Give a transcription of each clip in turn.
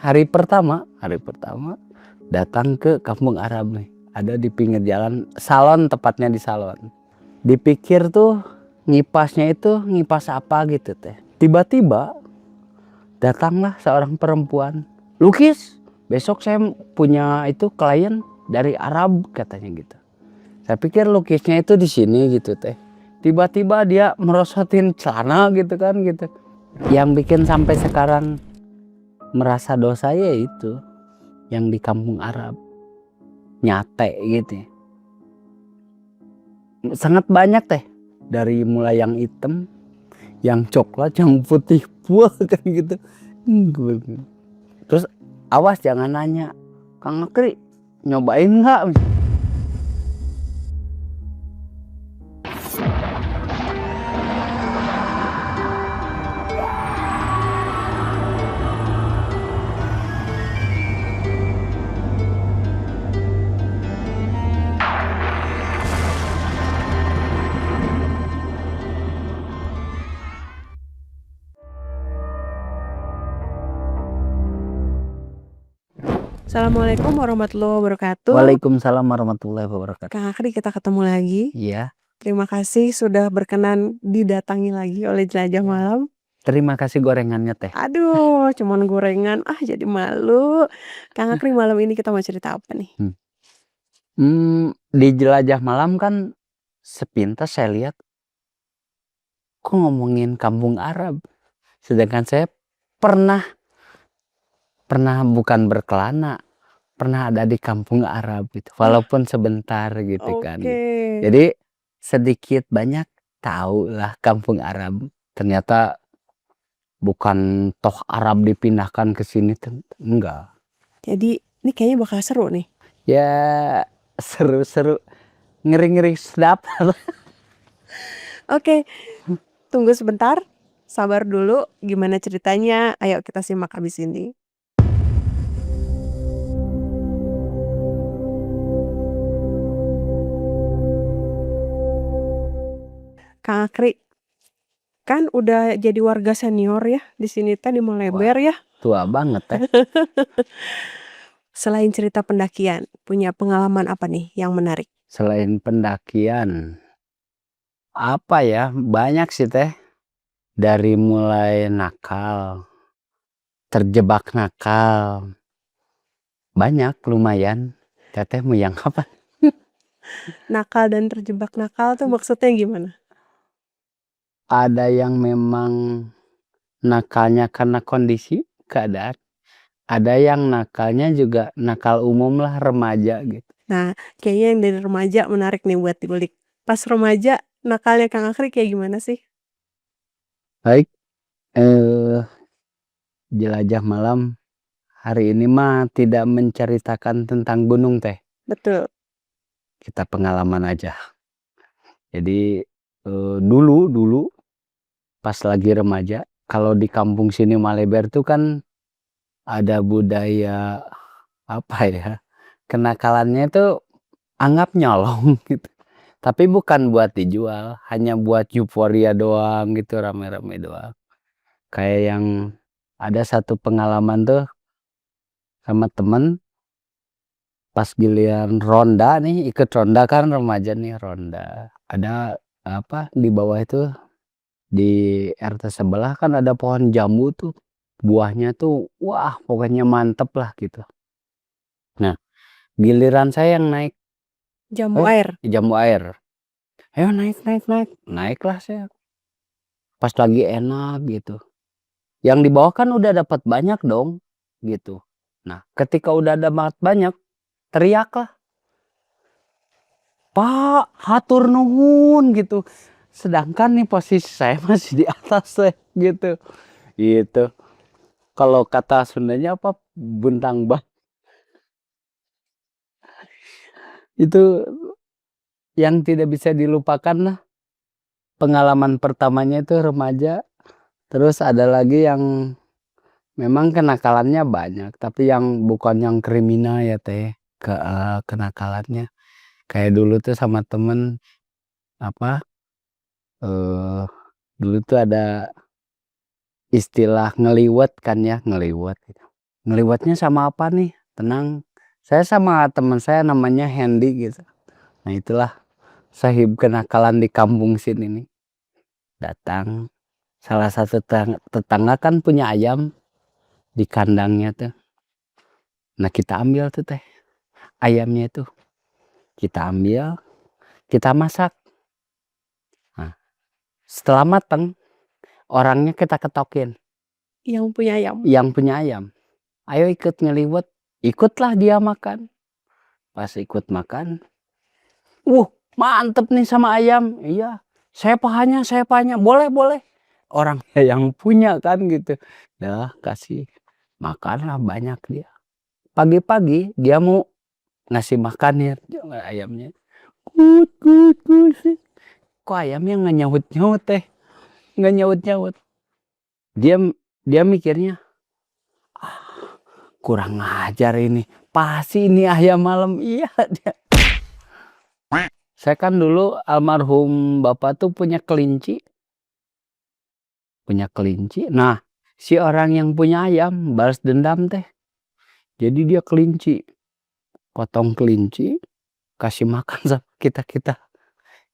hari pertama datang ke kampung Arab nih. Ada di pinggir jalan, salon, tepatnya di salon. Dipikir tuh ngipasnya itu ngipas apa gitu teh. Tiba-tiba datanglah seorang perempuan. Lukis, besok saya punya itu klien dari Arab katanya gitu. Saya pikir lukisnya itu di sini gitu teh. Tiba-tiba dia merosotin celana gitu kan gitu. Yang bikin sampai sekarang merasa dosa ya itu yang di kampung Arab nyate gitu. Sangat banyak teh, dari mulai yang hitam, yang coklat, yang putih buah kan gitu. Terus awas jangan nanya, Kang Akri nyobain nggak? Assalamualaikum warahmatullahi wabarakatuh. Waalaikumsalam warahmatullahi wabarakatuh. Kang Akri, kita ketemu lagi. Iya. Terima kasih sudah berkenan didatangi lagi oleh Jelajah Malam. Terima kasih gorengannya teh. Aduh, cuman gorengan, jadi malu. Kang Akri, malam ini kita mau cerita apa nih? Di Jelajah Malam kan sepintas saya lihat kok ngomongin kampung Arab. Sedangkan saya pernah bukan berkelana, pernah ada di kampung Arab gitu, walaupun sebentar gitu kan. Jadi sedikit banyak tahu lah kampung Arab. Ternyata bukan toh Arab dipindahkan ke sini, enggak. Jadi ini kayaknya bakal seru nih. Ya seru-seru, ngeri-ngeri sedap. Oke, tunggu sebentar, sabar dulu. Gimana ceritanya? Ayo kita simak habis ini. Kang Akri, kan udah jadi warga senior ya di sini teh di Maleber ya. Tua banget teh. Selain cerita pendakian, punya pengalaman apa nih yang menarik? Selain pendakian, apa ya, banyak sih teh. Dari mulai nakal, terjebak nakal, banyak lumayan. Teteh mau yang apa? Nakal dan terjebak nakal tuh maksudnya gimana? Ada yang memang nakalnya karena kondisi, keadaan. Ada yang nakalnya juga nakal umum lah, remaja gitu. Nah, kayaknya yang dari remaja menarik nih buat diulik. Pas remaja, nakalnya Kang Akri kayak gimana sih? Baik, Jelajah Malam hari ini mah tidak menceritakan tentang gunung teh. Betul. Kita pengalaman aja. Jadi dulu pas lagi remaja, kalau di kampung sini Maleber tuh kan ada budaya apa ya, kenakalannya itu anggap nyolong gitu. Tapi bukan buat dijual, hanya buat euforia doang gitu, rame-rame doang. Kayak yang ada satu pengalaman tuh sama temen, pas giliran ronda nih, ikut ronda kan remaja nih, ronda. Ada apa di bawah itu, di RT sebelah kan ada pohon jambu tuh. Buahnya tuh wah pokoknya mantep lah gitu. Nah giliran saya yang naik. Jamu air. Jambu air. Ayo naik. Naiklah saya. Pas lagi enak gitu. Yang di bawah kan udah dapat banyak dong gitu. Nah ketika udah dapat banyak, teriaklah, Pak hatur nuhun gitu. Sedangkan nih posisi saya masih di atas gitu. Gitu. Kalau kata Sundanya apa, buntang bah. Itu yang tidak bisa dilupakan lah. Pengalaman pertamanya itu remaja. Terus ada lagi yang memang kenakalannya banyak, tapi yang bukan yang kriminal ya teh, kenakalannya. Kayak dulu tuh sama temen apa, dulu tuh ada istilah ngeliwet kan ya, ngeliwet gitu. ngeliwatnya sama apa nih? Tenang. Saya sama teman saya namanya Hendy gitu. Nah itulah sahib kenakalan di kampung sini nih. Datang. Salah satu tetangga kan punya ayam di kandangnya tuh. Nah kita ambil tuh teh. Ayamnya itu. Kita ambil. Kita masak. Nah, setelah mateng. Orangnya kita ketokin. Yang punya ayam. Yang punya ayam. Ayo ikut ngeliwat. Ikutlah dia makan. Pas ikut makan. Mantep nih sama ayam. Iya. Saya pahanya. Boleh, boleh. Orangnya yang punya kan gitu. Dah kasih. Makanlah banyak dia. Pagi-pagi dia mau ngasih makannya ayamnya. Kut. Kok ayamnya nggak nyaut teh. Nggak nyaut. Dia mikirnya. Kurang ajar ini. Pasti ini ayam malam. Iya dia. Saya kan dulu almarhum bapak tuh punya kelinci. Nah, si orang yang punya ayam balas dendam teh. Jadi dia kelinci. Potong kelinci. Kasih makan sama kita.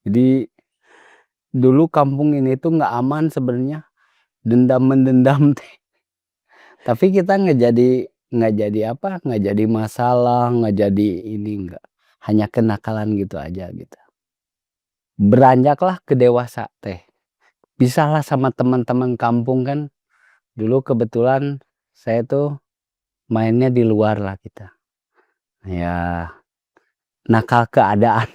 Jadi dulu kampung ini tuh nggak aman sebenarnya. Dendam-mendendam teh. Tapi kita nggak jadi masalah, nggak jadi ini nggak. Hanya kenakalan gitu aja gitu. Beranjaklah ke dewasa teh. Pisahlah sama teman-teman kampung kan. Dulu kebetulan saya tuh mainnya di luar lah kita. Ya nakal keadaan.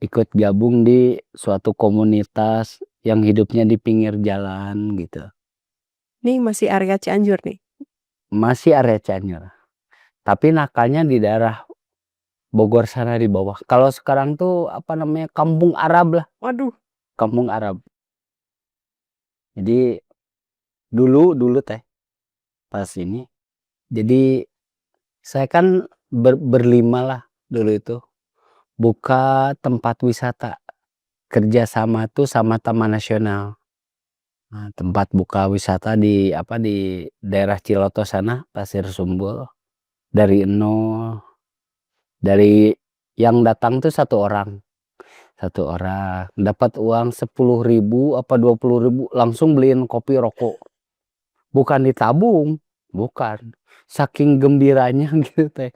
Ikut gabung di suatu komunitas yang hidupnya di pinggir jalan gitu. Nih masih area Cianjur nih. Masih area Cianjur. Tapi nakalnya di daerah Bogor sana di bawah. Kalau sekarang tuh apa namanya Kampung Arab lah. Waduh. Kampung Arab. Jadi dulu teh pas ini. Jadi saya kan berlima lah dulu itu. Buka tempat wisata. Kerjasama tuh sama Taman Nasional. Nah, tempat buka wisata di daerah Ciloto sana, Pasir Sumbul. Dari nol. Dari yang datang tuh satu orang dapat uang 10.000 apa 20.000 langsung beliin kopi rokok, bukan ditabung, bukan, saking gembiranya gitu teh.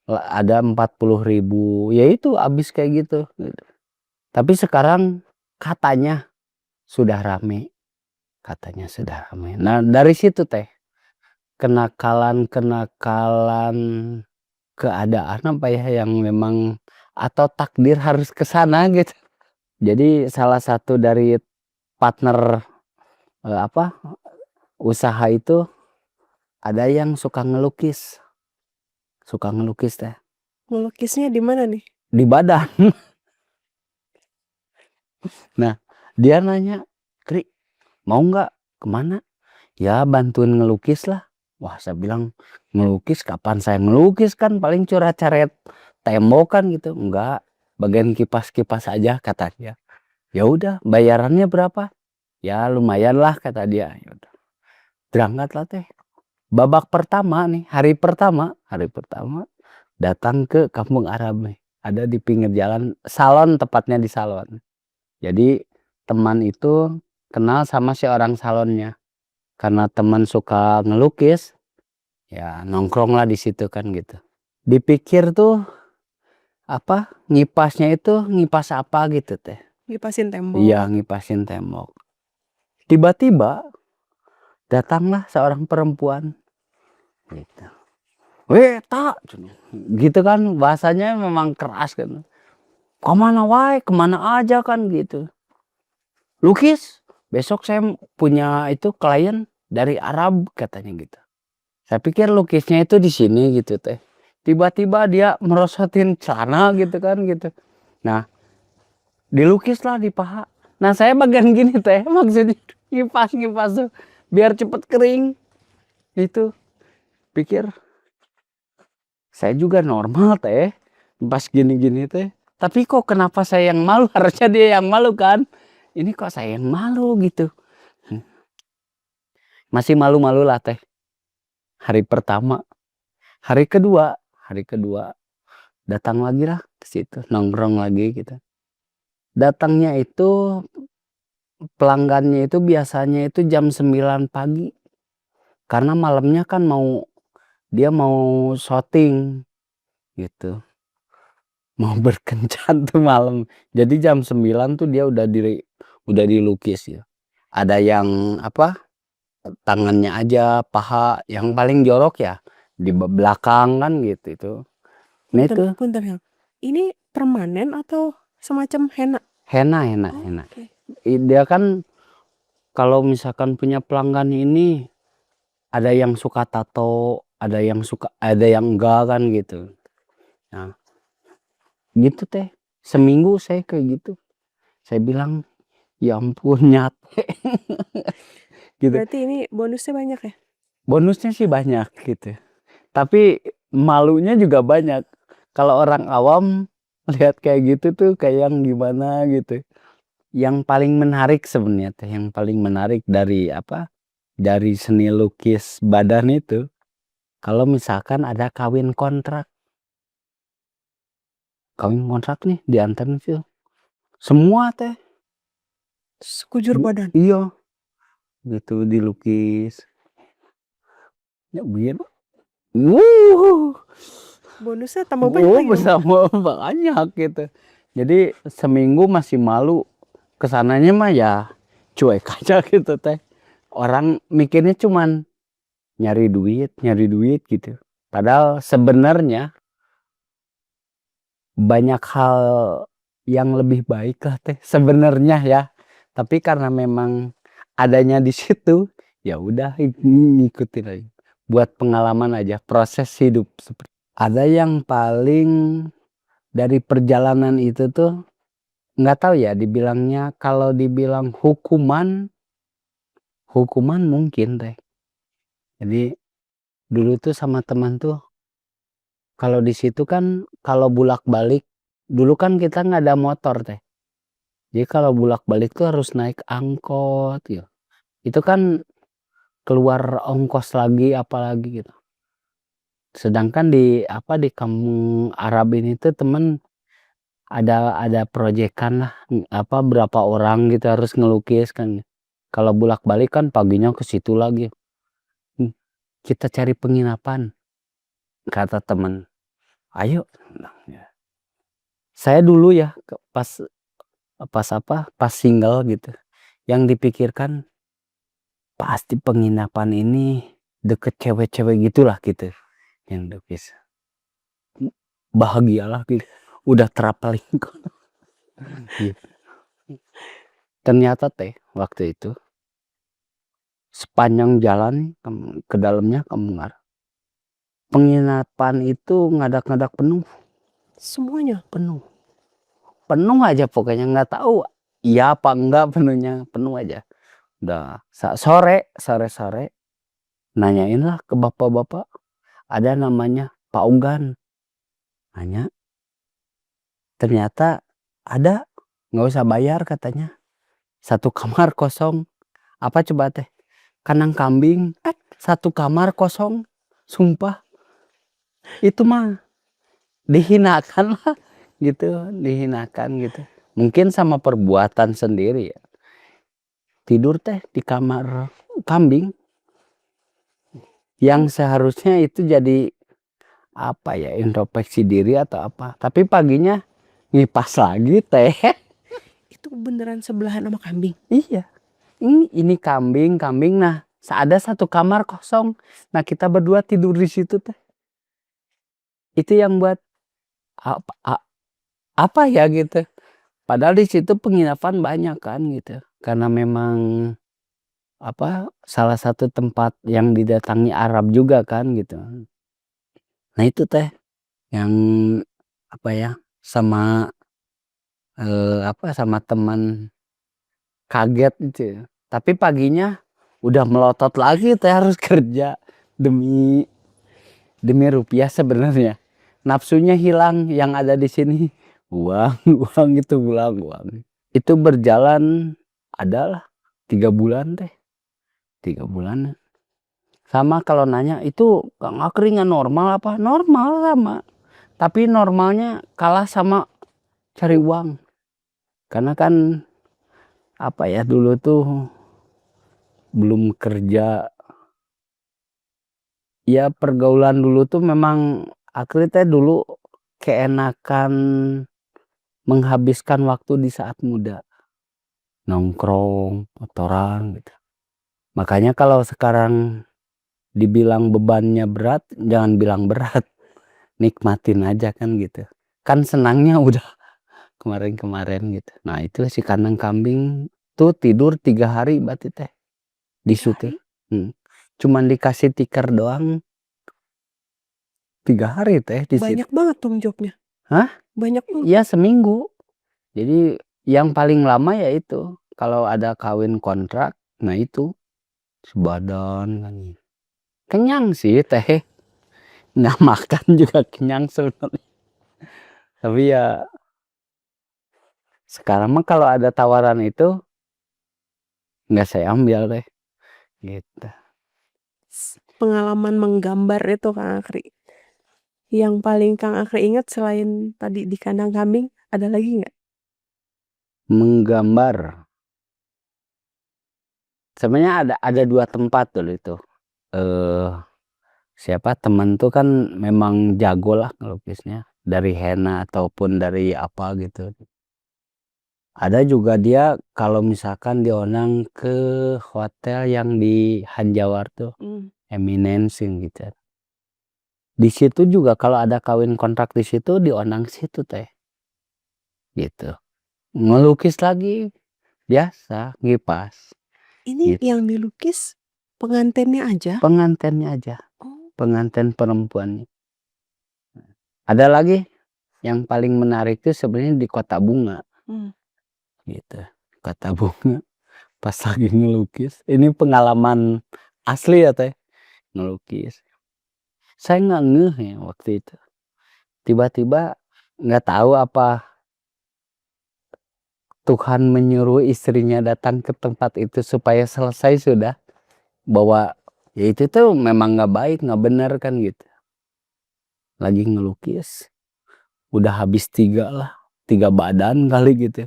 Ada 40.000 ya itu habis kayak gitu. Tapi sekarang katanya sudah rame. Nah dari situ teh kenakalan keadaan apa ya yang memang atau takdir harus ke sana gitu. Jadi salah satu dari partner usaha itu ada yang suka ngelukis teh Melukisnya di mana nih? di badan. Nah dia nanya, Kri mau nggak kemana? Ya bantuin ngelukis lah. Wah saya bilang ngelukis kapan saya ngelukis kan paling coret-coret tembok kan gitu. Enggak, bagian kipas-kipas aja katanya. Ya udah bayarannya berapa? Ya lumayan lah kata dia. Yaudah. Berangkat lah teh. Babak pertama nih hari pertama datang ke Kampung Arab nih. Ada di pinggir jalan salon, tepatnya di salon. Jadi teman itu kenal sama si orang salonnya. Karena teman suka ngelukis, ya nongkrong lah di situ kan gitu. Dipikir tuh ngipasnya itu ngipas apa gitu teh. Ngipasin tembok. Iya ngipasin tembok. Tiba-tiba datanglah seorang perempuan. Gitu. Tak gitu kan bahasanya memang keras kan. Kemana aja kan gitu. Lukis, besok saya punya itu klien dari Arab katanya gitu. Saya pikir lukisnya itu di sini gitu teh. Tiba-tiba dia merosotin celana gitu kan gitu. Nah, dilukislah di paha. Nah, saya bagian gini teh, maksudnya ngipas tuh biar cepet kering. Itu pikir saya juga normal teh, pas gini-gini teh. Tapi kok kenapa saya yang malu? Harusnya dia yang malu kan? Ini kok saya yang malu gitu. masih malu-malu lah teh. Hari pertama, hari kedua datang lagi lah ke situ, nongkrong lagi gitu. Datangnya itu pelanggannya itu biasanya itu jam 9 pagi. Karena malamnya kan dia mau syuting gitu. Mau berkencan tuh malam. Jadi jam 9 tuh dia udah dilukis ya. Ada yang apa? Tangannya aja, paha, yang paling jorok ya di belakang kan gitu itu. Nah itu Punten, Yang. Ini permanen atau semacam henna? henna. Oke. Dia kan kalau misalkan punya pelanggan ini ada yang suka tato, ada yang enggak kan gitu. Nah, gitu teh. Seminggu saya kayak gitu. Saya bilang, ya ampun nyate. Gitu. Berarti ini bonusnya banyak ya? Bonusnya sih banyak gitu. Tapi malunya juga banyak. Kalau orang awam lihat kayak gitu tuh kayak yang gimana gitu. Yang paling menarik sebenarnya teh, yang paling menarik dari apa? Dari seni lukis badan itu. Kalau misalkan ada kawin kontrak nih diantar itu. Semua teh. Sekujur badan. Iya. Gitu dilukis. Ya biar. Bonusnya tambah banyak lagi dong. Bersama banyak gitu. Jadi seminggu masih malu. Kesananya mah ya cuek aja gitu teh. Orang mikirnya cuman nyari duit gitu. Padahal sebenarnya banyak hal yang lebih baik lah teh sebenarnya ya. Tapi karena memang adanya di situ, ya udah ngikutin aja. Buat pengalaman aja, proses hidup. Ada yang paling dari perjalanan itu tuh nggak tahu ya dibilangnya, kalau dibilang hukuman mungkin teh. Jadi dulu tuh sama teman tuh kalau di situ kan kalau bulak-balik dulu kan kita nggak ada motor teh. Jadi kalau bulak-balik tuh harus naik angkot ya. Itu kan keluar ongkos lagi apalagi gitu. Sedangkan di kampung Arab ini tuh temen ada proyekan lah berapa orang gitu harus ngelukis kan. Kalau bolak-balik kan paginya ke situ lagi. Kita cari penginapan, kata temen. Ayo. Saya dulu ya pas single gitu. Yang dipikirkan pasti penginapan ini deket cewek-cewek gitulah gitu. Yang lukis. Bahagialah gitu. Udah traveling. Gitu. Ternyata teh waktu itu sepanjang jalan ke dalamnya Kampung Arab, penginapan itu ngadak-ngadak penuh. Semuanya Penuh aja pokoknya, nggak tahu iya apa enggak, penuh aja. Udah sore nanyain lah ke bapak-bapak, ada namanya Pak Ugan, nanya, ternyata ada, nggak usah bayar katanya, satu kamar kosong. Apa coba teh, kandang kambing, satu kamar kosong, sumpah. Itu mah dihinakan lah gitu, dihinakan gitu. Mungkin sama perbuatan sendiri ya. Tidur teh di kamar kambing. Yang seharusnya itu jadi apa ya, introspeksi diri atau apa. Tapi paginya ngipas lagi teh. itu beneran sebelahan sama kambing. Iya. Ini kambing. Nah, ada satu kamar kosong. Nah, kita berdua tidur di situ teh. Itu yang buat apa ya gitu. Padahal di situ penginapan banyak kan gitu. Karena memang salah satu tempat yang didatangi Arab juga kan gitu. Nah itu teh yang sama sama teman kaget itu. Tapi paginya udah melotot lagi teh, harus kerja demi rupiah sebenarnya. Nafsunya hilang, yang ada di sini uang itu uang. Itu berjalan adalah 3 bulan teh. 3 bulan. Sama kalau nanya, "Itu Kang Akri nggak normal apa?" Normal sama, tapi normalnya kalah sama cari uang. Karena kan, apa ya, dulu tuh belum kerja. Ya pergaulan dulu tuh memang Akri teh dulu keenakan menghabiskan waktu di saat muda. Nongkrong, motoran gitu. Makanya kalau sekarang dibilang bebannya berat, jangan bilang berat. Nikmatin aja kan gitu. Kan senangnya udah kemarin-kemarin gitu. Nah itu si kandang kambing tuh tidur 3 hari berarti teh. Di 3 situ. hari? Cuman dikasih tikar doang 3 hari teh di situ. Banyak banget dong jobnya. Hah? Banyak banget. Iya seminggu. Jadi yang paling lama ya itu. Kalau ada kawin kontrak, nah itu sebadan kan. Kenyang sih teh. Nggak makan juga kenyang sebenarnya. Tapi ya sekarang mah kalau ada tawaran itu nggak saya ambil deh. Gitu. Pengalaman menggambar itu Kang Akri. Yang paling Kang Akri ingat selain tadi di kandang kambing, ada lagi nggak? Menggambar. Sebenarnya ada 2 tempat dulu itu. Siapa temen tuh kan memang jago lah ngelukisnya. Dari henna ataupun dari apa gitu. Ada juga dia kalau misalkan diundang ke hotel yang di Hanjawar tuh, Eminence gitu. Di situ juga kalau ada kawin kontrak di situ diundang situ teh. Gitu. Ngelukis lagi biasa, ngipas. Ini Gitu. yang dilukis pengantennya aja? Pengantennya aja, Oh. penganten perempuannya. Ada lagi yang paling menarik itu sebenarnya di Kota Bunga. Gitu. Kota Bunga pas lagi ngelukis. Ini pengalaman asli ya teh, ngelukis. Saya nggak ngeh ya waktu itu. Tiba-tiba nggak tahu apa Tuhan menyuruh istrinya datang ke tempat itu supaya selesai sudah. Bahwa ya itu tuh memang nggak baik, nggak benar kan gitu. Lagi ngelukis. Udah habis 3 lah. 3 badan kali gitu.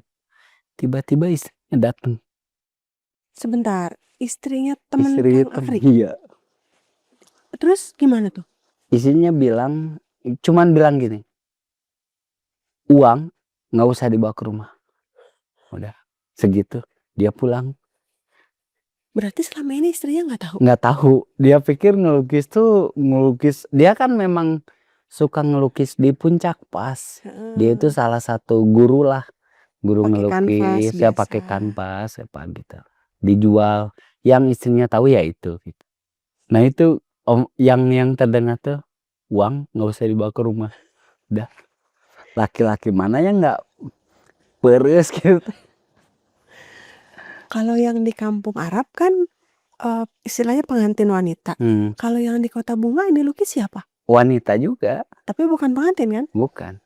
Tiba-tiba istrinya datang. Sebentar, istrinya temen Istri Kang Akri? iya. Terus gimana tuh? Istrinya cuman bilang gini. Uang nggak usah dibawa ke rumah. Udah segitu. Dia pulang. Berarti selama ini istrinya nggak tahu? Nggak tahu. Dia pikir ngelukis tuh ngelukis. Dia kan memang suka ngelukis di puncak pas. Dia itu salah satu guru lah. Guru Pakai kanvas ngelukis ya pakai biasa. kanvas apa gitu. Dijual. Yang istrinya tahu ya itu. Gitu. Nah itu yang terdengar tuh uang nggak usah dibawa ke rumah. Udah. Laki-laki mana yang nggak peres gitu. Kalau yang di kampung Arab kan istilahnya pengantin wanita. Kalau yang di Kota Bunga ini lukis siapa? Wanita juga. Tapi bukan pengantin kan? Bukan.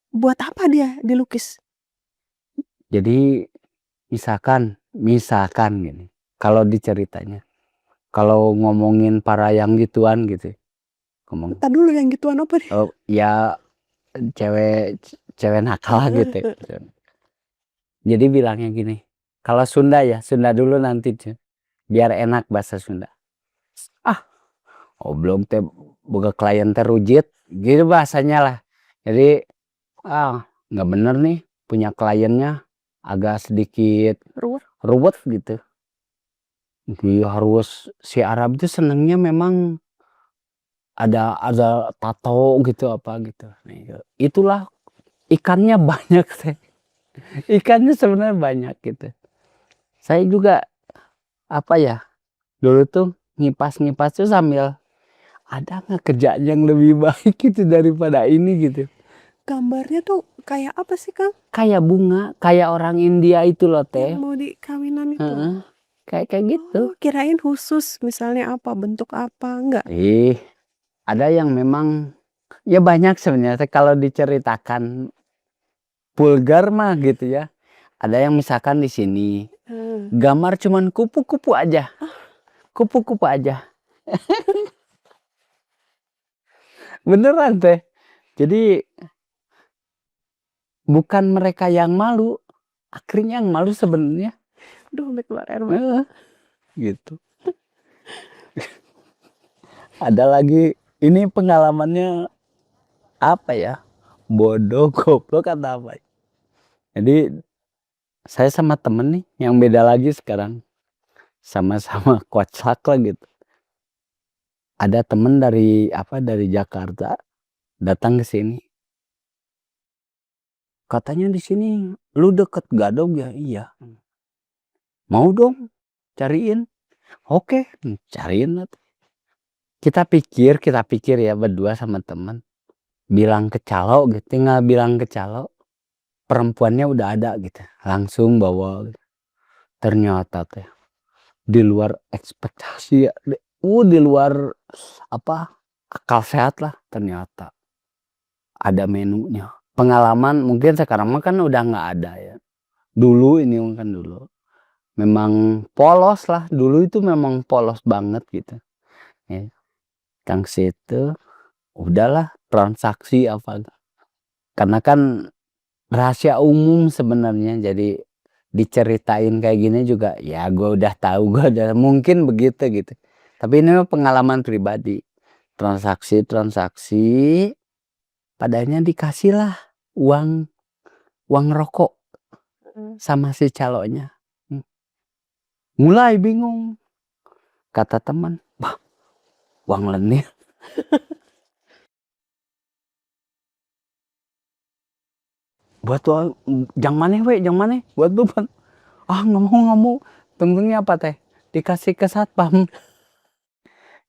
Buat apa dia dilukis? Jadi misalkan gini. Kalau diceritanya. Kalau ngomongin para yang gituan gitu. Ngomong. Entar dulu yang gituan apa nih? Oh ya cewek nakal gitu. Jadi bilangnya gini. Kalau Sunda ya, Sunda dulu nanti biar enak bahasa Sunda. Belum teh boga klien teh rujit, gitu bahasanya lah. Jadi nggak bener nih punya kliennya agak sedikit ruwet gitu. Dia harus si Arab itu senangnya memang ada tato gitu apa gitu. Itulah ikannya banyak teh. Ikannya sebenarnya banyak gitu. Saya juga apa ya dulu tuh ngipas tuh sambil ada nggak kerjaan yang lebih baik gitu daripada ini gitu. Gambarnya tuh kayak apa sih Kang? Kayak bunga, kayak orang India itu loh teh. Yang mau di kawinan itu? Kayak gitu. Kirain khusus misalnya apa, bentuk apa, enggak? Ada yang memang ya banyak sebenarnya kalau diceritakan vulgar mah gitu ya. Ada yang misalkan di sini gambar cuman kupu-kupu aja. kupu-kupu aja. Beneran Teh. Jadi bukan mereka yang malu, akhirnya yang malu sebenarnya. Duh, sampai keluar air mata. Heeh, gitu. Ada lagi, ini pengalamannya apa ya? Bodoh, goblok atau apa. Jadi saya sama temen nih yang beda lagi sekarang. Sama-sama kocak lah gitu. Ada temen dari Jakarta datang ke sini. Katanya di sini lu deket Gadog ya? Iya. Mau dong cariin. Oke, cariin lah. Kita pikir ya berdua sama temen. Bilang ke calo gitu, tinggal bilang ke calo. Perempuannya udah ada gitu. Langsung bawa gitu. Ternyata teh di luar ekspektasi ya. Di luar akal sehat lah ternyata. Ada menunya. Pengalaman mungkin sekarang mah kan udah nggak ada ya. Dulu ini kan dulu. Memang polos lah. Dulu itu memang polos banget gitu. Ya. Kang situ udahlah transaksi apa. Karena kan rahasia umum sebenarnya. Jadi diceritain kayak gini juga ya gue udah tahu, gue udah mungkin begitu gitu. Tapi ini pengalaman pribadi. Transaksi padahal dikasih lah uang rokok sama si calonya. Mulai bingung, kata teman, bah, uang lenir. Buat tuh jang maneh buat beban. Nggak mau. Tunggunya apa teh? Dikasih ke satpam.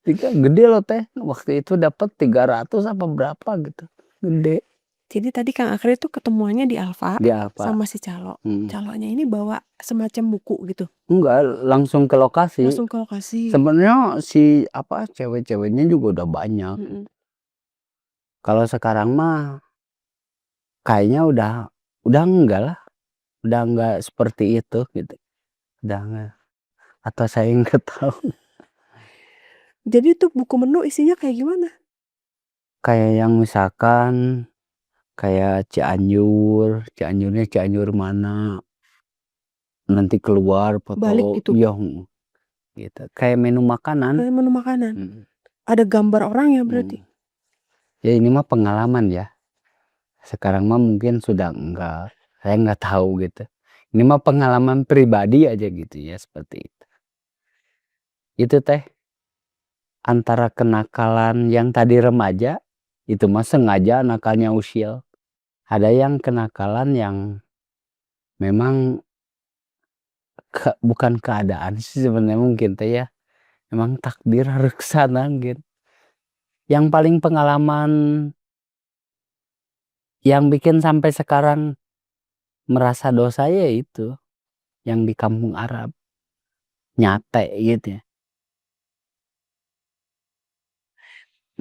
Gede loh teh. Waktu itu dapat 300 apa berapa gitu. Gede. Jadi tadi Kang Akri tuh ketemuannya di Alfa sama si calo. Calonya ini bawa semacam buku gitu. Enggak, langsung ke lokasi. Langsung ke lokasi. Sebenarnya si cewek-ceweknya juga udah banyak. Kalau sekarang mah kayaknya udah enggak lah. Udah enggak seperti itu gitu. Udah enggak. Atau saya enggak tahu. Jadi tuh buku menu isinya kayak gimana? Kayak yang misalkan kayak Cianjurnya Cianjur mana. Nanti keluar foto. Balik itu. Iya, gitu. Kayak menu makanan. Menu makanan. Ada gambar orang ya berarti. Ya ini mah pengalaman ya. Sekarang mah mungkin sudah enggak. Saya enggak tahu gitu. Ini mah pengalaman pribadi aja gitu ya, seperti itu. Itu teh antara kenakalan yang tadi remaja, itu mah sengaja nakalnya usil. Ada yang kenakalan yang memang bukan keadaan sih sebenarnya mungkin teh ya. Memang takdir harus kesana gitu. Yang paling pengalaman yang bikin sampai sekarang merasa dosa ya itu. Yang di kampung Arab. Nyate gitu ya.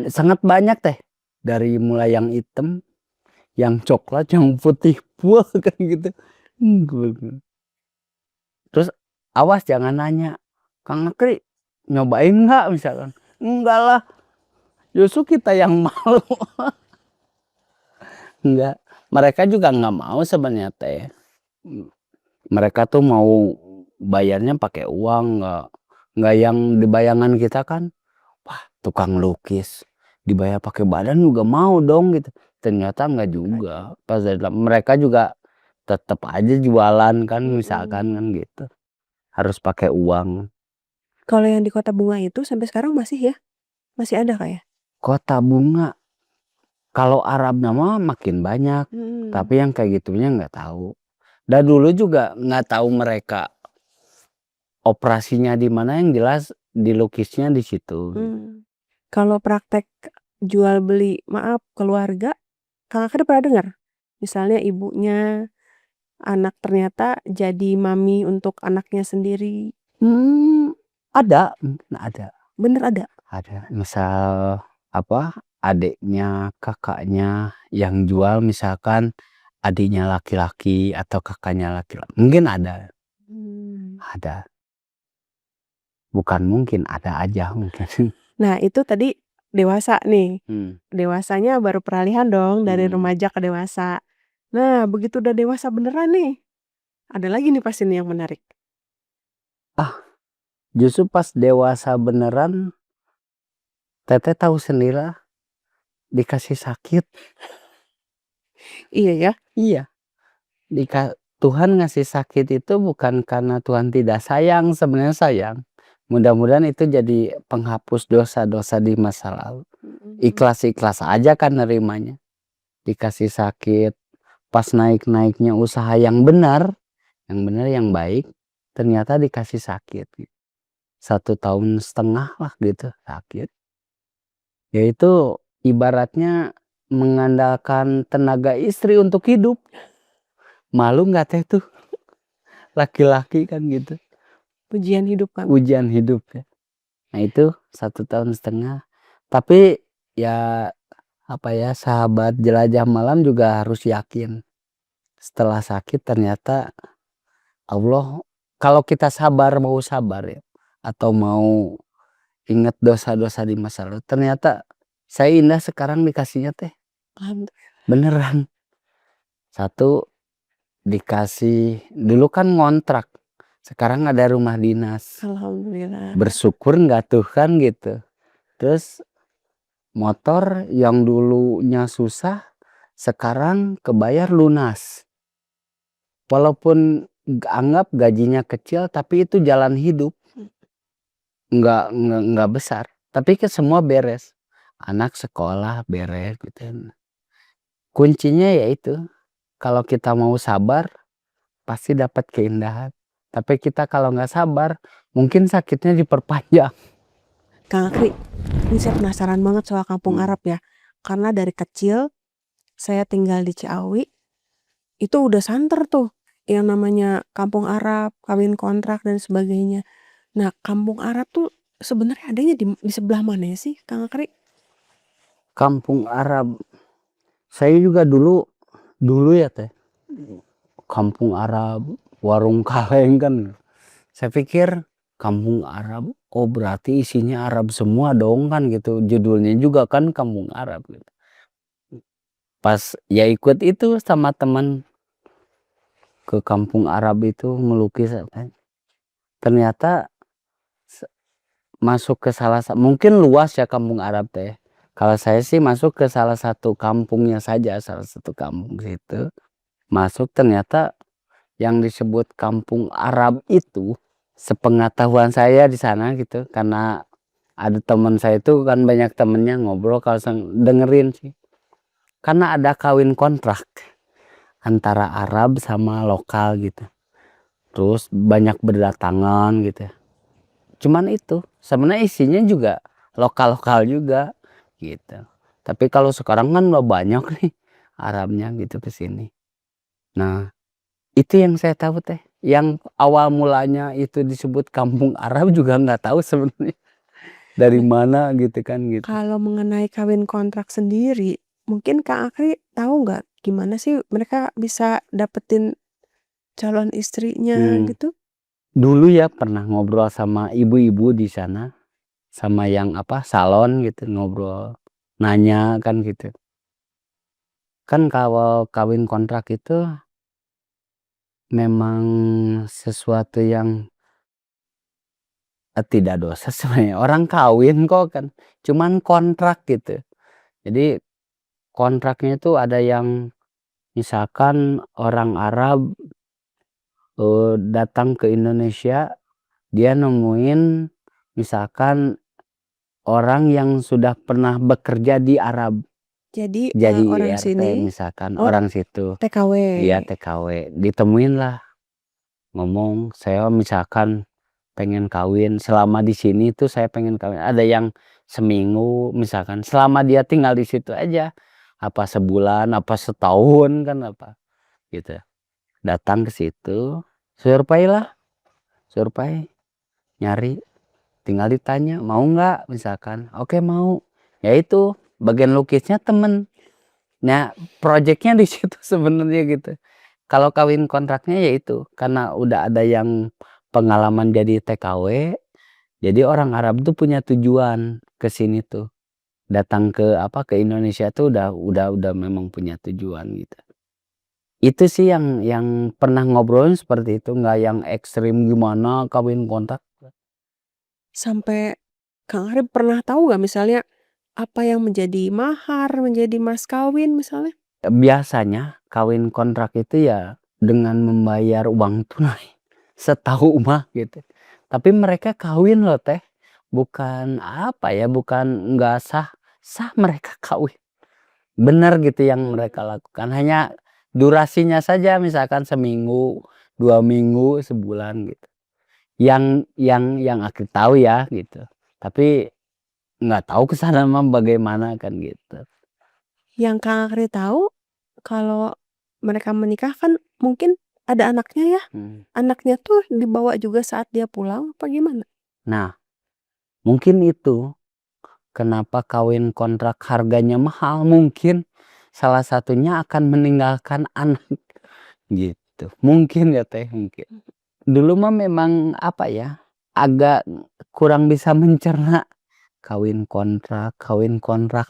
Sangat banyak teh. Dari mulai yang hitam, yang coklat, yang putih pul kan gitu. Terus awas jangan nanya, Kang Akri nyobain nggak misalkan? Enggak lah, justru kita yang malu. Enggak, mereka juga nggak mau sebenarnya teh. Mereka tuh mau bayarnya pakai uang, nggak yang di bayangan kita kan. Wah, tukang lukis dibayar pakai badan juga mau dong gitu. Ternyata nggak juga. Pas mereka juga tetap aja jualan kan misalkan kan gitu. Harus pakai uang. Kalau yang di Kota Bunga itu sampai sekarang masih ya? Masih ada kayak? Kota Bunga. Kalau Arab nama makin banyak. Tapi yang kayak gitunya nggak tahu. Dan dulu juga nggak tahu mereka operasinya di mana, yang jelas dilukisnya di situ. Kalau praktek jual beli keluarga, Kang Akri pernah dengar? Misalnya ibunya anak ternyata jadi mami untuk anaknya sendiri. Ada. Bener ada? Ada. Misal adiknya, kakaknya yang jual misalkan adiknya laki-laki atau kakaknya laki-laki. Mungkin ada. Ada. Bukan mungkin, ada aja mungkin. Nah, itu tadi dewasa nih. Hmm. Dewasanya baru peralihan dong dari remaja ke dewasa. Nah, begitu udah dewasa beneran nih, ada lagi nih pasti nih yang menarik. Justru pas dewasa beneran, Teteh tahu sendirilah dikasih sakit. Iya ya? Iya, Tuhan ngasih sakit itu bukan karena Tuhan tidak sayang, sebenarnya sayang. Mudah-mudahan itu jadi penghapus dosa-dosa di masa lalu. Ikhlas-ikhlas aja kan nerimanya. Dikasih sakit, pas naik-naiknya usaha yang benar, yang baik, ternyata dikasih sakit. 1,5 tahun lah gitu sakit. Yaitu ibaratnya mengandalkan tenaga istri untuk hidup. Malu nggak teh tuh? Laki-laki kan gitu. Ujian hidup kan? Ujian hidup ya. Nah itu 1,5 tahun. Tapi ya apa ya, sahabat jelajah malam juga harus yakin. Setelah sakit ternyata Allah, kalau kita mau sabar ya, atau mau ingat dosa-dosa di masa lalu, ternyata saya indah sekarang dikasihnya teh. Beneran. Satu, dikasih, dulu kan ngontrak, sekarang ada rumah dinas. Alhamdulillah. Bersyukur nggak tuh kan gitu. Terus motor yang dulunya susah, sekarang kebayar lunas. Walaupun anggap gajinya kecil, tapi itu jalan hidup. Nggak besar, tapi ke semua beres. Anak sekolah beres gitu. Kuncinya yaitu kalau kita mau sabar pasti dapat keindahan. Tapi kita kalau nggak sabar mungkin sakitnya diperpanjang. Kang Akri, ini saya penasaran banget soal kampung Arab ya. Karena dari kecil saya tinggal di Ciawi, itu udah santer tuh yang namanya kampung Arab, kawin kontrak dan sebagainya. Nah, kampung Arab tuh sebenarnya adanya di sebelah mana ya sih, Kang Akri? Kampung Arab, saya juga dulu ya teh, kampung Arab, warung kaleng kan. Saya pikir kampung Arab, oh berarti isinya Arab semua dong kan gitu. Judulnya juga kan kampung Arab gitu. Pas ya ikut itu sama teman ke kampung Arab itu ngelukis, ternyata masuk ke salah satu, mungkin luas ya kampung Arab teh. Kalau saya sih masuk ke salah satu kampungnya saja, salah satu kampung situ. Masuk ternyata yang disebut kampung Arab itu, sepengetahuan saya di sana gitu, karena ada teman saya itu kan banyak temennya ngobrol, kalau dengerin sih. Karena ada kawin kontrak antara Arab sama lokal gitu. Terus banyak berdatangan gitu. Cuman itu sebenarnya isinya juga lokal-lokal juga gitu. Tapi kalau sekarang kan udah banyak nih Arabnya gitu ke sini. Nah, itu yang saya tahu teh. Yang awal mulanya itu disebut kampung Arab juga nggak tahu sebenarnya dari mana gitu kan gitu. Kalau mengenai kawin kontrak sendiri, mungkin Kang Akri tahu nggak gimana sih mereka bisa dapetin calon istrinya gitu? Dulu ya pernah ngobrol sama ibu-ibu di sana, sama yang salon gitu, ngobrol, nanya kan gitu. Kan kalau kawin kontrak itu memang sesuatu yang tidak dosa sebenarnya. Orang kawin kok kan, cuman kontrak gitu. Jadi kontraknya itu ada yang misalkan orang Arab datang ke Indonesia, dia nemuin misalkan orang yang sudah pernah bekerja di Arab. Jadi Jadi orang IRT sini, misalkan, oh orang situ. TKW. Iya TKW. Ditemuin lah, ngomong saya misalkan pengen kawin, selama di sini tuh saya pengen kawin. Ada yang seminggu misalkan, selama dia tinggal di situ aja, apa sebulan, apa setahun kan apa gitu. Datang ke situ, survei lah, survei, nyari, tinggal ditanya mau nggak misalkan, oke mau. Ya itu bagian lukisnya temen. Nah proyeknya di situ sebenarnya gitu. Kalau kawin kontraknya ya itu karena udah ada yang pengalaman jadi TKW, Jadi orang Arab tuh punya tujuan ke sini tuh. Datang ke Indonesia tuh udah memang punya tujuan gitu. Itu sih yang pernah ngobrolin seperti itu, nggak yang ekstrim gimana kawin kontrak. Sampai Kang Arif pernah tahu nggak misalnya apa yang menjadi mahar, menjadi mas kawin misalnya? Biasanya kawin kontrak itu ya dengan membayar uang tunai, setahu mah gitu. Tapi mereka kawin loh Teh, bukan bukan nggak sah, sah mereka kawin. Bener gitu yang mereka lakukan, hanya durasinya saja misalkan seminggu, 2 minggu, sebulan gitu. Yang aku tahu ya gitu. Tapi nggak tahu ke sana mah bagaimana kan gitu. Yang Kang Arif tahu kalau mereka menikah kan mungkin ada anaknya ya? Anaknya tuh dibawa juga saat dia pulang apa gimana? Nah, mungkin itu kenapa kawin kontrak harganya mahal, mungkin salah satunya akan meninggalkan anak gitu. Mungkin ya Teh, mungkin. Dulu mah memang agak kurang bisa mencerna kawin kontrak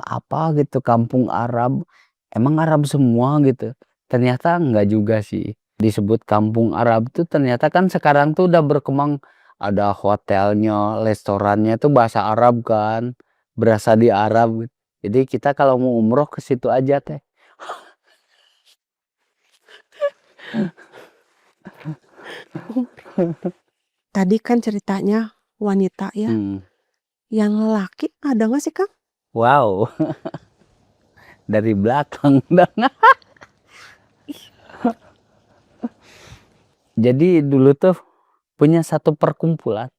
apa gitu, kampung Arab. Emang Arab semua gitu. Ternyata enggak juga sih. Disebut kampung Arab tuh ternyata kan sekarang tuh udah berkembang, ada hotelnya, restorannya tuh bahasa Arab kan. Berasa di Arab gitu. Jadi kita kalau mau umroh ke situ aja Teh. Tadi kan ceritanya wanita ya. Yang lelaki ada nggak sih Kang? Wow, dari belakang dong. Jadi dulu tuh punya satu perkumpulan.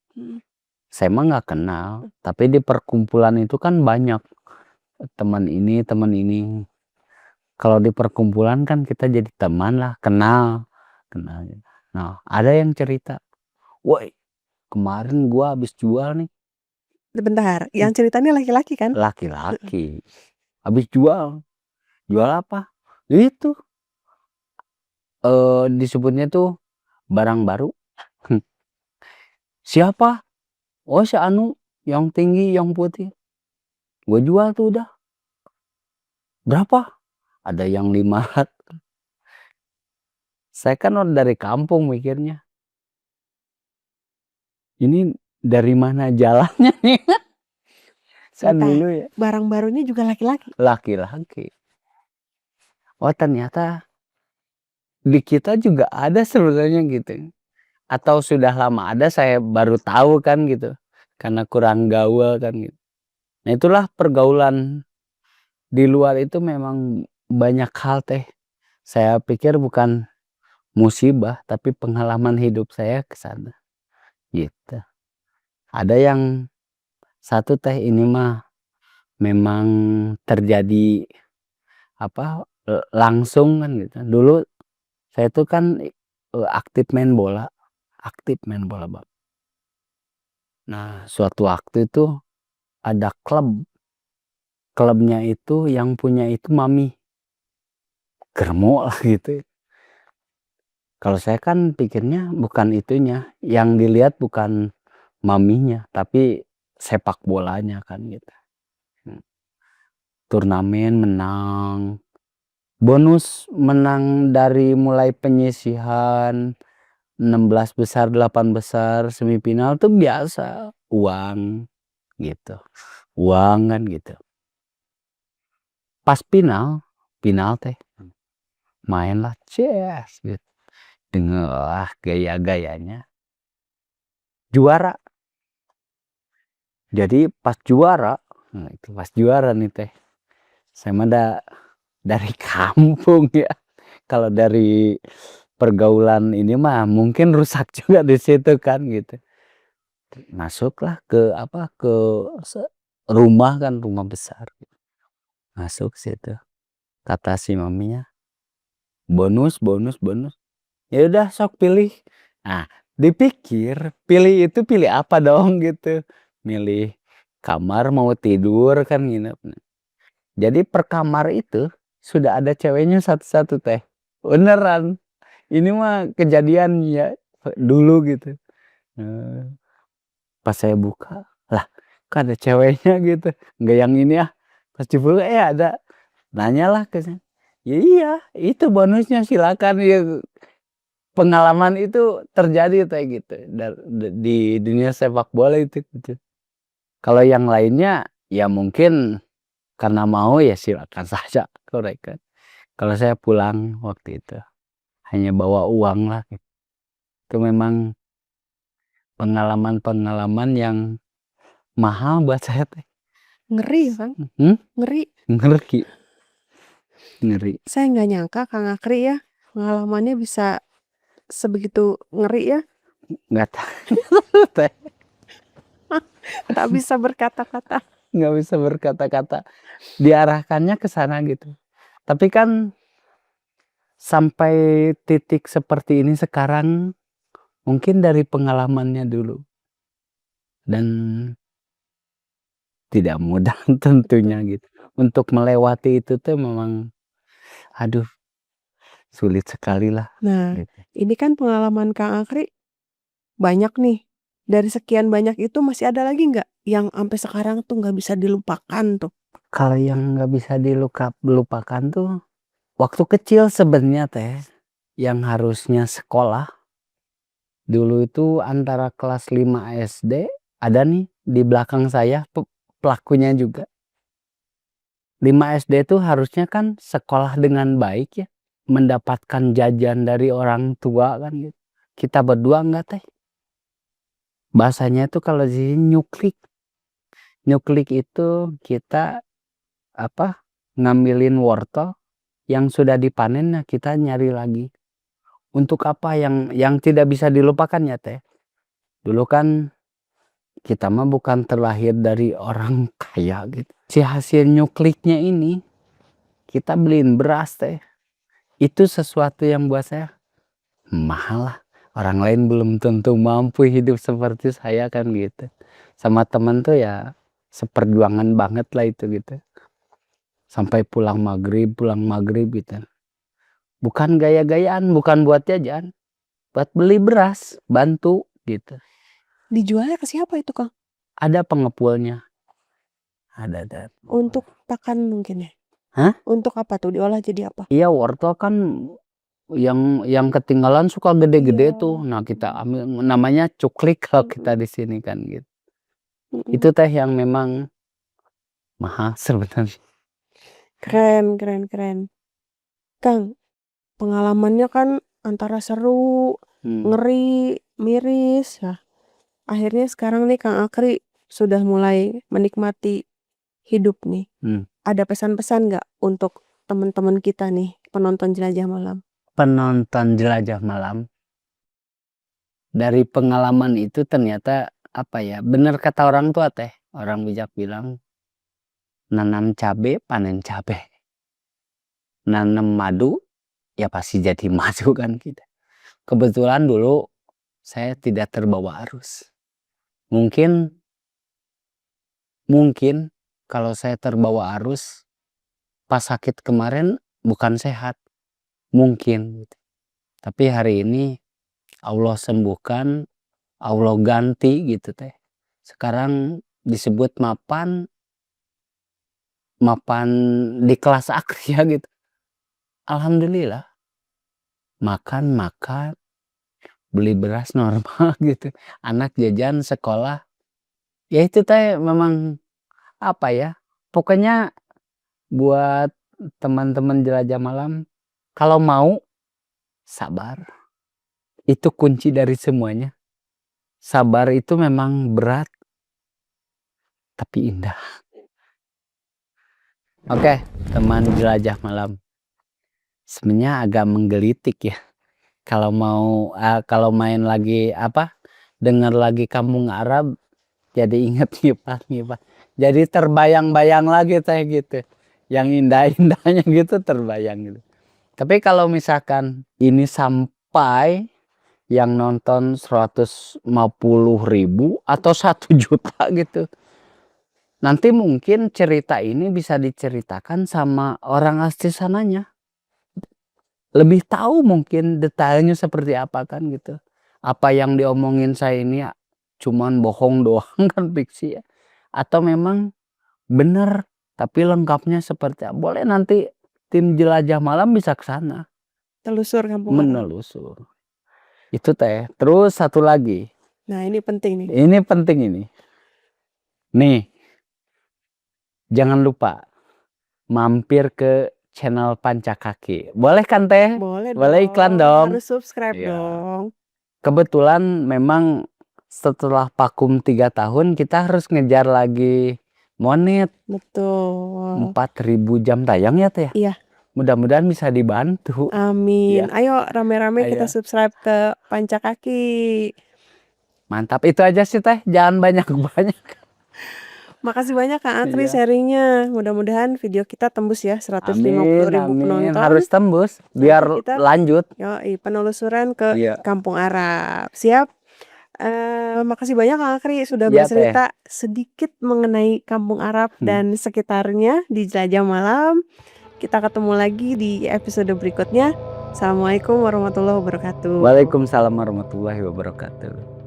Saya mah nggak kenal, tapi di perkumpulan itu kan banyak teman ini, teman ini. Kalau di perkumpulan kan kita jadi teman lah, kenal. Gitu. Nah, ada yang cerita, woi kemarin gua habis jual nih. Bentar, yang ceritanya laki-laki kan? Laki-laki. Habis jual. Jual apa? Itu. Disebutnya tuh barang baru. Siapa? Oh si Anu, yang tinggi, yang putih. Gue jual tuh udah. Berapa? Ada yang 500. Saya kan orang dari kampung mikirnya. Ini dari mana jalannya nih? Saya Bentar, dulu ya. barang barunya juga laki-laki. Laki-laki. Oh ternyata di kita juga ada sebenarnya gitu. Atau sudah lama ada, saya baru tahu kan gitu. Karena kurang gaul kan gitu. Nah itulah pergaulan di luar itu memang banyak hal Teh. Saya pikir bukan musibah, tapi pengalaman hidup saya ke sana. Gitu. Ada yang satu Teh, ini mah memang terjadi langsung kan gitu. Dulu saya tuh kan aktif main bola, Bang. Nah, suatu waktu itu ada klubnya itu yang punya itu mami. Germo lah gitu. Kalau saya kan pikirnya bukan itunya, yang dilihat bukan maminya, tapi sepak bolanya kan gitu. Turnamen menang, bonus menang dari mulai penyisihan 16 besar, 8 besar, semifinal tuh biasa, uang gitu. Uang kan gitu. Pas final Teh, mainlah chess gitu. Dengan gaya-gayanya juara. Jadi pas juara, nah itu pas juara nih Teh. Saya mah dari kampung ya. Kalau dari pergaulan ini mah mungkin rusak juga di situ kan gitu. Masuklah ke rumah kan, rumah besar. Masuk situ. Kata si maminya, bonus, bonus, bonus. Ya udah sok pilih. Nah, dipikir pilih itu pilih apa dong gitu. Milih kamar mau tidur kan nginep. Jadi per kamar itu sudah ada ceweknya satu-satu Teh. Beneran. Ini mah kejadian ya dulu gitu. Pas saya buka, lah kok ada ceweknya gitu, nggak yang ini ya. Pas dibuka ada. Nanyalah ke saya, ya iya itu bonusnya silakan ya. Pengalaman itu terjadi kayak gitu di dunia sepak bola itu gitu. Kalau yang lainnya ya mungkin karena mau ya silakan saja korek. Kalau saya pulang waktu itu hanya bawa uang lah gitu. Itu memang pengalaman-pengalaman yang mahal buat saya teh. Ngeri ya, Kang? Ngeri. Ngeri. Ngeri. Saya nggak nyangka Kang Akri ya, pengalamannya bisa sebegitu ngeri ya. Nggak tahu teh. Tak bisa berkata-kata. Nggak bisa berkata-kata. Diarahkannya ke sana gitu. Tapi kan sampai titik seperti ini sekarang mungkin dari pengalamannya dulu. Dan tidak mudah tentunya gitu. Untuk melewati itu tuh memang aduh sulit sekali lah. Nah, Gitu. ini kan pengalaman Kang Akri banyak nih. Dari sekian banyak itu masih ada lagi nggak yang sampai sekarang tuh nggak bisa dilupakan tuh? Kalau yang nggak bisa dilupakan tuh waktu kecil sebenarnya teh yang harusnya sekolah dulu itu antara kelas 5 SD ada nih di belakang saya pelakunya juga. 5 SD itu harusnya kan sekolah dengan baik ya, mendapatkan jajan dari orang tua kan gitu. Kita berdua enggak teh. Bahasanya itu kalau di sini nyuklik. Nyuklik itu kita ngambilin wortel yang sudah dipanen, nah kita nyari lagi. Untuk apa yang tidak bisa dilupakan ya teh. Dulu kan kita mah bukan terlahir dari orang kaya gitu. Si hasil nyukliknya ini kita beliin beras teh. Itu sesuatu yang buat saya mahal lah. Orang lain belum tentu mampu hidup seperti saya kan gitu. Sama temen tuh ya seperjuangan banget lah itu gitu. Sampai pulang maghrib gitu. Bukan gaya-gayaan, bukan buat jajan. Buat beli beras, bantu gitu. Dijualnya ke siapa itu, Kang? Ada pengepulnya. Ada. Untuk pakan mungkin ya? Hah? Untuk apa tuh? Diolah jadi apa? Iya wortel kan yang ketinggalan suka gede-gede Iya. tuh. Nah kita ambil namanya cuklik kalau kita di sini kan gitu. Mm-mm. Itu teh yang memang mahal sebenarnya. Keren. Kang, pengalamannya kan antara seru, ngeri, miris. Nah, akhirnya sekarang nih Kang Akri sudah mulai menikmati hidup nih. Ada pesan-pesan nggak untuk teman-teman kita nih, penonton Jelajah Malam? Penonton Jelajah Malam. Dari pengalaman itu ternyata benar kata orang tua teh. Orang bijak bilang nanam cabe panen cabe. Nanam madu ya pasti jadi madu kan kita. Kebetulan dulu saya tidak terbawa arus. Mungkin kalau saya terbawa arus pas sakit kemarin bukan sehat. Mungkin gitu. Tapi hari ini Allah sembuhkan, Allah ganti gitu teh. Sekarang disebut mapan di kelas akria gitu. Alhamdulillah. Makan, beli beras normal gitu. Anak jajan sekolah. Ya itu teh memang pokoknya buat teman-teman Jelajah Malam kalau mau sabar. Itu kunci dari semuanya. Sabar itu memang berat tapi indah. Oke, teman Jelajah Malam. Sebenarnya agak menggelitik ya. Kalau main lagi dengar lagi Kampung Arab jadi ingat ngipah. Jadi terbayang-bayang lagi teh gitu. Yang indah-indahnya gitu terbayang gitu. Tapi kalau misalkan ini sampai yang nonton 150.000 atau 1 juta gitu. Nanti mungkin cerita ini bisa diceritakan sama orang asli sananya. Lebih tahu mungkin detailnya seperti apa kan gitu. Apa yang diomongin saya ini cuman bohong doang kan fiksi ya, atau memang bener tapi lengkapnya seperti apa. Boleh nanti tim Jelajah Malam bisa ke sana Telusur Kampung Arab. menelusur. Itu teh. Terus satu lagi. Nah, ini penting nih. Ini penting ini. Nih. Jangan lupa mampir ke channel Pancakaki. Boleh kan teh? Boleh Boleh iklan dong. Harus subscribe Iya. dong. Kebetulan memang setelah vakum 3 tahun kita harus ngejar lagi monet. Betul. 4.000 jam tayang ya teh. Iya. Mudah-mudahan bisa dibantu. Amin. Iya. Ayo rame-rame kita Ayo. subscribe ke Pancakaki. Mantap, itu aja sih teh. Jangan banyak-banyak. Makasih banyak Kak Atri Iya. sharingnya. Mudah-mudahan video kita tembus ya 150.000 Amin. penonton. Harus tembus biar kita lanjut. Yoi, penelusuran ke Iya. Kampung Arab. Siap? Makasih banyak Kak Akri sudah Iya, bercerita sedikit mengenai Kampung Arab dan sekitarnya di Jelajah Malam. Kita ketemu lagi di episode berikutnya. Assalamualaikum warahmatullahi wabarakatuh. Waalaikumsalam warahmatullahi wabarakatuh.